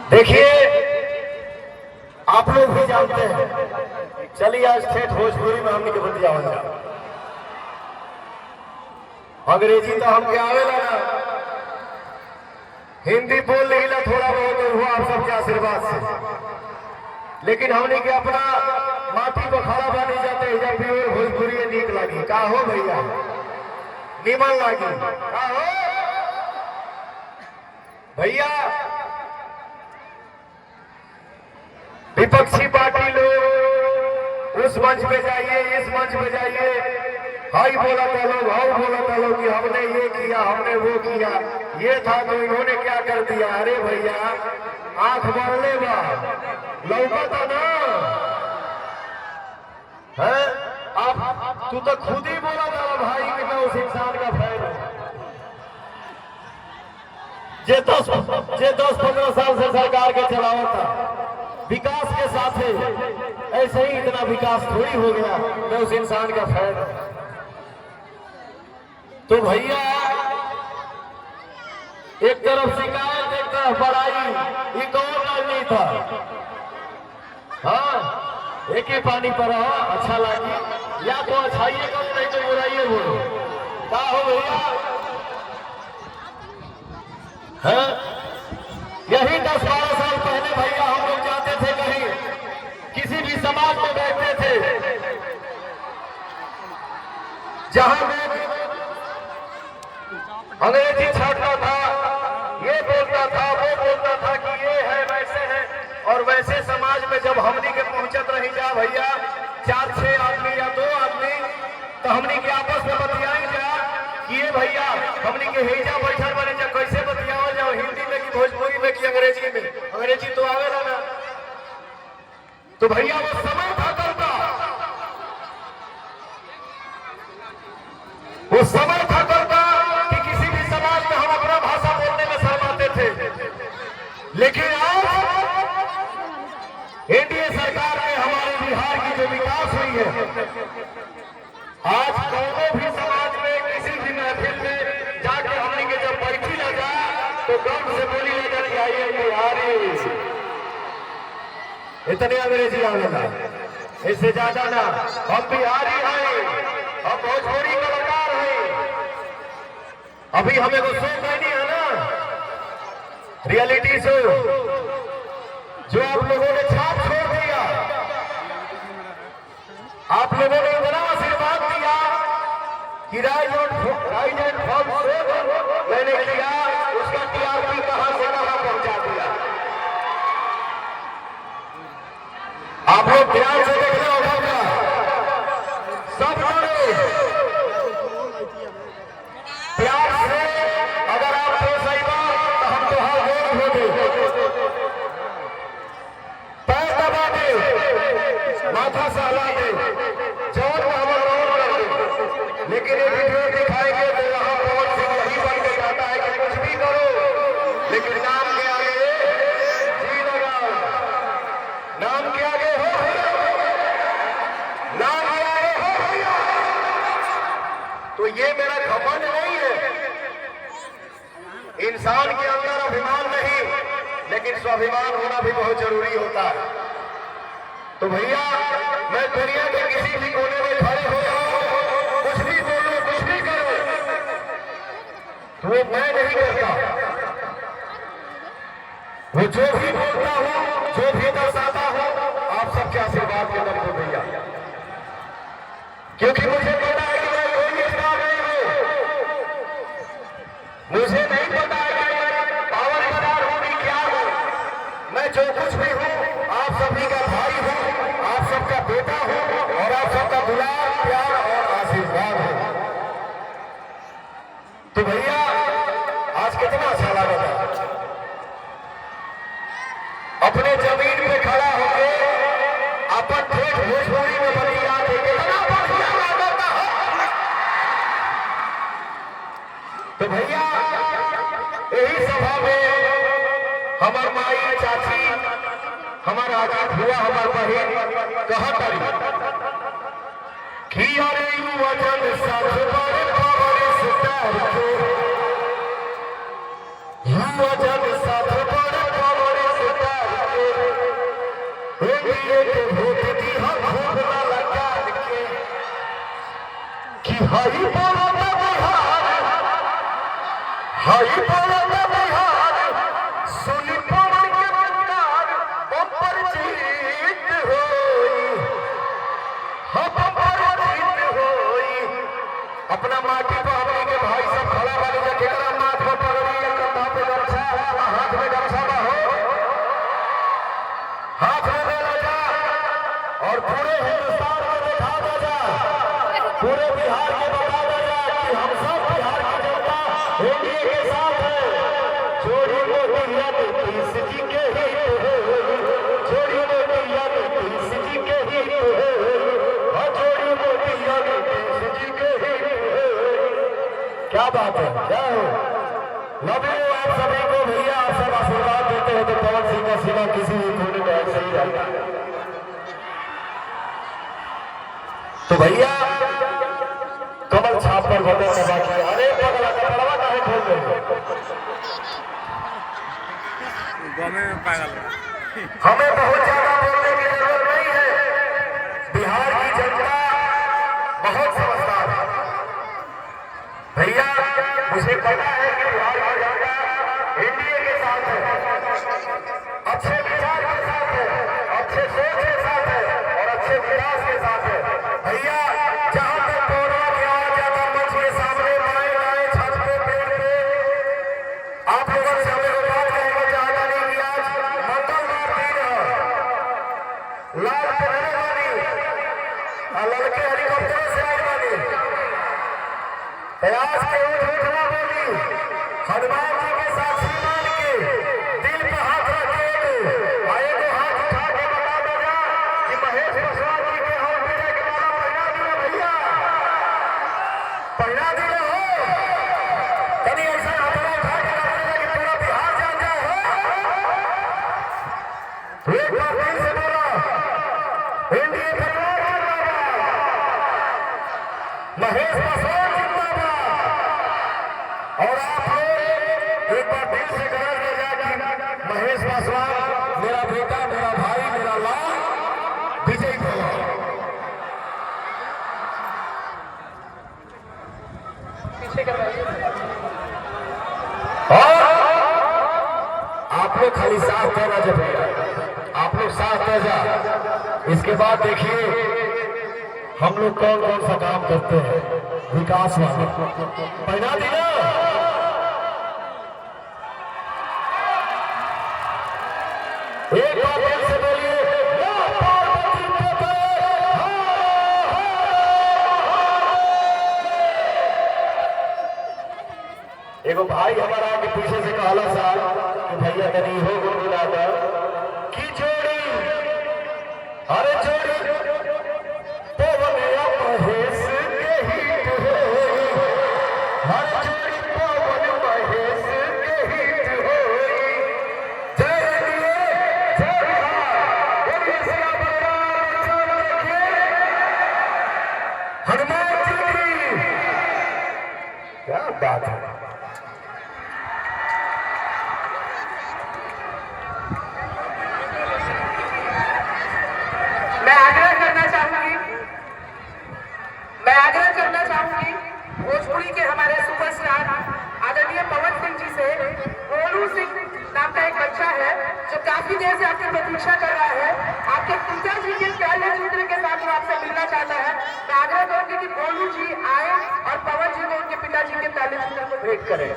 देखिए आप लोग भी जानते हैं, चलिए आज ठेठ भोजपुरी में हमने के बतिया हो जाए। अंग्रेजी तो हमके आवेला ना, हिंदी बोल लेला थोड़ा बहुत हुआ आप सबके आशीर्वाद से, लेकिन हमने के अपना माटी पर खड़ा बनी जाते हैं जब भी भोजपुरी नीक लगी। का हो भैया, निमन लगी का हो भैया। विपक्षी पार्टी लोग उस मंच पे जाइए, इस मंच पे जाइए, हाई बोला था लोग, हाउ बोला था लोग कि हमने ये किया, हमने वो किया, ये था तो इन्होंने क्या कर दिया। अरे भैया आंख बढ़ने बा लौका ना है। आप तू तो खुद ही बोला था भाई कि मैं उस इंसान का फैन हूं जे 10-15 साल से सरकार के चलावा था विकास के साथ है। ऐसे ही इतना विकास थोड़ी हो गया, मैं उस इंसान का फैन हूं। तो भैया एक तरफ शिकायत एक तरफ बड़ाई, ये कौन राजनीति था। हाँ एक ही पानी पर अच्छा लगी, या तो अच्छाइए करो नहीं तो बुराइए बोलो। क्या हो भैया है? यही 10-12 साल पहले भैया हम लोग जाते थे कहीं, किसी भी समाज में बैठते थे जहां लोग अंग्रेजी छाटता था, ये बोलता था, वो बोलता था कि ये है वैसे है। और वैसे समाज में जब हमनी के पहुंचत रही जा भैया 4-6 आदमी या 2 आदमी, तो हमनी के आपस में बतियाई जा कि ये भैया हमनी के हेजा बैठल बने जा, कैसे बतियाओ जाओ, हिंदी में कि भोजपुरी में कि अंग्रेजी में। अंग्रेजी तो आवेला ना। तो भैया वो समय था करता, वो समय था करता कि किसी भी समाज में हम अपना भाषा बोलने में शर्माते थे। लेकिन आज एनडीए सरकार में हमारे बिहार की जो विकास हुई है, आज दोनों भी समाज में किसी भी महफिल में जाके हमने के जब बैठी ना जा तो गर्व से बोली ले जाती आइए बिहारी। इतने अंग्रेजी आवेला, इससे ज्यादा ना। हम बिहारी हैं, हम भोजपुरी कलाकार हैं। अभी हमें को शो कहनी है ना, रियलिटी शो जो आप लोगों ने छाप छोड़ दिया, आप लोगों ने इतना आशीर्वाद दिया कि राइज एंड फॉल मैंने किया, उसका टीआरपी कहां से कहां पहुंचा दिया। आप लोग ध्यान से देखना होगा, सब प्यार से अगर आप तो सही बात तो हम तो हर वोट हो गए, पैर दबा दे, माथा सहला दे, जोर में हमारा रोड लगे। लेकिन एक वीडियो दिखाएंगे तो यहाँ पवन सिंह यही बन के जाता है कि कुछ भी करो लेकिन नाम के आगे जी लगाओ, नाम के आगे हो भैया, नाम के आगे हो भैया। तो ये मेरा घमंड नहीं है, इंसान के अंदर अभिमान नहीं, लेकिन स्वाभिमान होना भी बहुत जरूरी होता है। तो भैया मैं दुनिया के किसी भी कोने में खड़े हो जाऊं, कुछ भी बोलो, कुछ भी करो, तो वो मैं नहीं करता। वो जो भी बोलता हूं, जो भी दर्शाता हूं, आप सबके आशीर्वाद के दम पे भैया, क्योंकि मुझे पता है कि मैं कोई स्टार नहीं हूं, मुझे नहीं पता है कि पावर स्टार होगी क्या हो। मैं जो कुछ भी हूं आप सभी का भाई हूं, आप सबका बेटा हूं और आप सबका दुलार प्यार और आशीर्वाद है। तो भैया आज कितना अच्छा लगा था अपने जमीन पे खड़ा होके अपन ठेठ भोजपुरी में बतिया के, कितना बढ़िया लगा था। तो भैया यही सभा में हमार माई चाची, हमार आजा हुआ, हमार बहन कहत कि अरे वजन साथ बड़े पावर स्टार के, वजन साथ बड़े पावर स्टार बोला बिहार सुनी पवन के बंगाल बम्पर जीत होई हम बम्पर जीत होई। अपना माटी पर हमनी के भाई सब खड़ा बानी जा केकरा माथ पर पगड़ी या कंधा पे गमछा हाथ में गमछा बा हो हाथ में ले जा और पूरे हिंदुस्तान में दिखा दे जा पूरे बिहार के बता दे जा कि हम सब बिहार की जनता एनडीए के साथ है। चोरी मोटिया नीतीश जी के ही चोरी मोटिया नीतीश जी के ही और चोरी मोटिया नीतीश जी के ही। क्या बात है, जय हो। लव यू आप सभी को भैया। आप सब आशीर्वाद देते हो तो पवन सिंह का सीना किसी भी कोने में ऐसे ही रहता है। तो भैया कमल छाप पर बटन दबा के अरे पगला कपड़वा काहे खोल रहे हो? हमें बहुत ज्यादा बोलने की जरूरत नहीं है। बिहार की जनता बहुत समझदार है भैया। मुझे पता है कि बिहार की जनता एनडीए के साथ है, अच्छे विचार के साथ है, अच्छे सोच के साथ है और अच्छे विकास के साथ है भैया। जहां तक कोरोना की आवाज जाता मंच के सामने बाएं बाएं छत पे पेड़ पे आप लोगों से हमें बात कहना चाहता नहीं कि आज मंगलवार दिन है, लाल पहने वाली लड़के हेलीकॉप्टरों से आए वाली प्रयास के उठना बोली हनुमान जी के साक्षी मान के दिल पे हाथ रखे आए तो हाथ उठा के बता देगा कि महेश पासवान जी के हम विजय के माला पहना दिए भैया, पहना दिए हो। कभी ऐसा हाथों उठा के बता देगा कि पूरा बिहार जान जाए हो। एक बार दिल से बोला एनडीए परिवार जिंदाबाद, महेश पासवान जिंदाबाद। और आप लोग एक बार दिल से गरज ले जाए कि महेश पासवान मेरा बेटा, मेरा भाई, मेरा लाल विजय भवा। और आप लोग खाली साथ देना जब आप लोग साथ दे जा। इसके बाद देखिए हम लोग कौन कौन सा काम करते हैं विकास वाले। पहना दी ना एक बार दिल से बोलिए एगो भाई हमारा आगे पीछे से कहला सा कि भैया तनी हो गुनगुनाकर की जोड़ी अरे जोड़ी पवन या महेश के हिट हो हर जोड़ी पवन महेश के हिट हो। जय दिए जय बिहार बोलिए सिया बलराम चल के हनुमान जी की। क्या बात है। मैं आग्रह करना चाहूंगी भोजपुरी के हमारे सुपरस्टार आदरणीय पवन सिंह जी से। गोलू सिंह नाम का एक बच्चा है जो काफी देर से आपकी प्रतीक्षा कर रहा है। आपके पिताजी के प्यारे चित्र के साथ वो आपसे मिलना चाहता है। मैं आग्रह करूंगी कि गोलू जी आए और पवन जी को उनके पिताजी के प्यारे चित्र को भेंट करें।